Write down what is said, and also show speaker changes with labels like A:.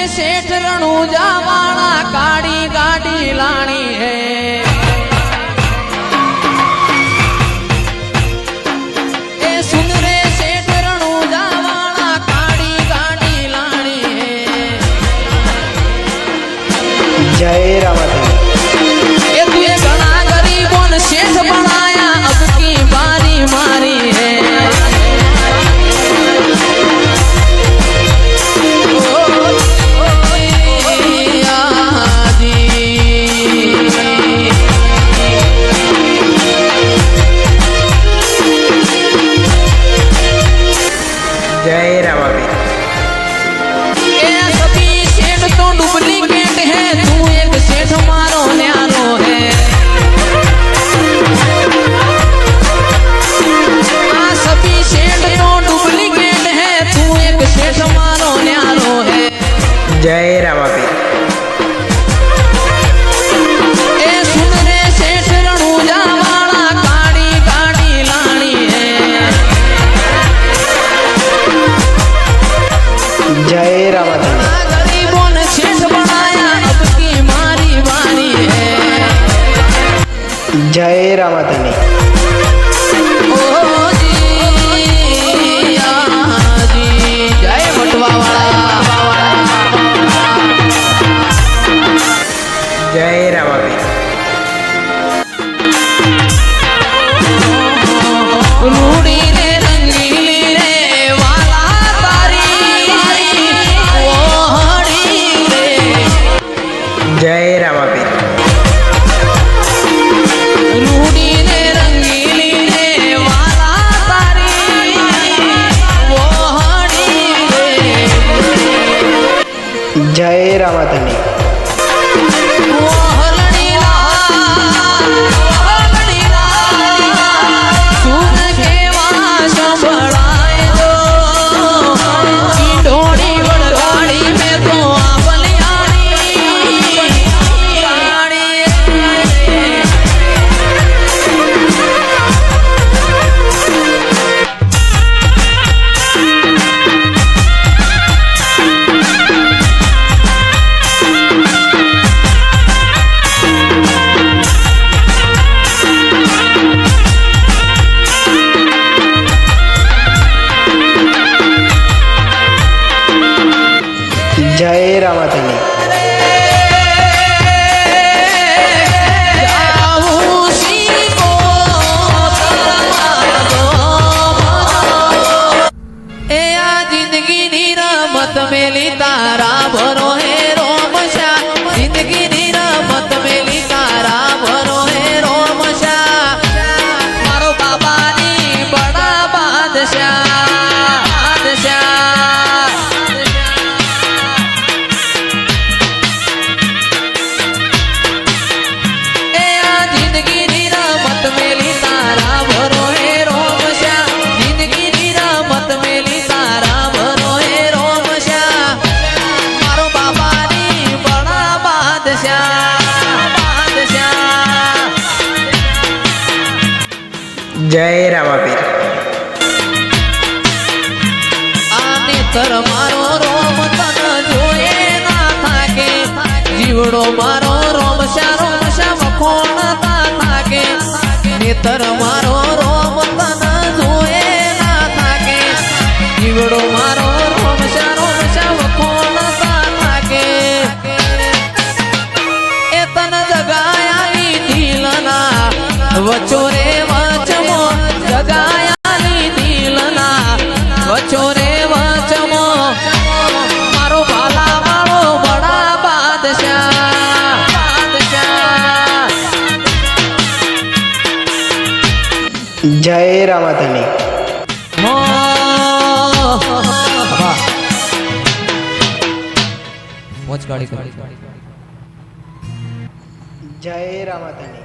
A: सेठ रणूजा वाला काड़ी गाड़ी लानी है। ए सुन रे सेठ रणूजा वाला काड़ी गाड़ी लानी है।
B: जय रामाधनी।
A: ए तुझे घना गरीबों ने सेठ बनाया, अब की बारी मारी है।
B: जय रामाधनी।
A: सभी सेठ तो डुप्लीकेट है, तू एक सेठ मारो न्यारो है। सभी सेठ तो डुप्लीकेट है, तू एक सेठ मारो न्यारो है।
B: जय रामाधनी।
A: सुन रे सेठ रणूजा वाला काड़ी गाड़ी लानी है।
B: जय रामाधनी।
A: गरीबों ने सेठ बनाया, अब की मारी बारी है।
B: जय रामाधनी।
A: ओ जी जय बटवा वाला।
B: जय रामाधनी।
A: रूड़ी ने रंगीली रे वाला तारी ओहड़ी रे।
B: जय रामाधनी।
A: रूड़ी ने रंगीली रे वाला तारी ओहड़ी रे।
B: जय रामाधनी। जय रामाधनी।
A: जिंदगी नी रमत मेली तारा भरो है रोमशा। जिंदगी नी रमत मेली तारा भरो है रोमशा। मारो बाबा नी बड़ा बादशाह बादशाह।
B: जय रामाधनी।
A: आने तर मारो रोम तन जोए ना थाके। जीवड़ो मारो रोमशा रोमशा मखोण ता थाके। नेतर मारो रोम तन जोए ना थाके। जीवड़ो मारो रोमशा रोमशा मखोण ता थाके। ए तन जगाया दिलना वचोरे वचमो। जगाया दिलना वचोरे वचमो। मारो भाला वालो बड़ा बादशाह बादशाह।
B: जय रामाधनी।
A: मोच गाड़ी।
B: जय रामाधनी।